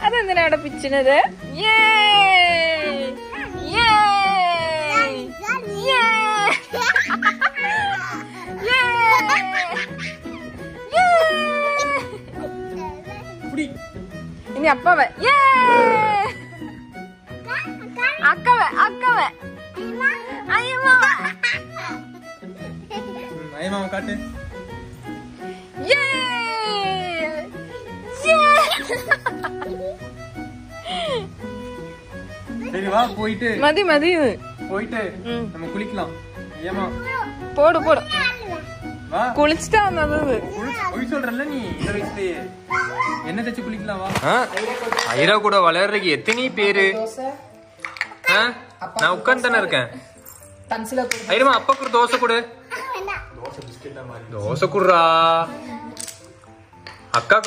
അതെന്തിനാ അവിടെ പിച്ചുന്നത്? ഇനി അപ്പവ അക്കവ അക്കവ അയ്യമാ കാട്ട്. சரி வா போயிட்டு மதி மதி போயிட்டு நம்ம குளிக்கலாம். ஏமா போடு போடு வா குளிச்சுட்டா வந்தது. போய் சொல்றல்ல நீ இந்த வயசுலயே என்ன தச்சு குளிக்கலாம் வா. ஐரா கூட வளர்றதுக்கு எத்தனை பேரு? நான் உட்கார்ந்து தானே இருக்கேன். ஐரமா அப்பாக்கு ஒரு தோசை கொடு. தோசை குடுறா. அக்காக்கு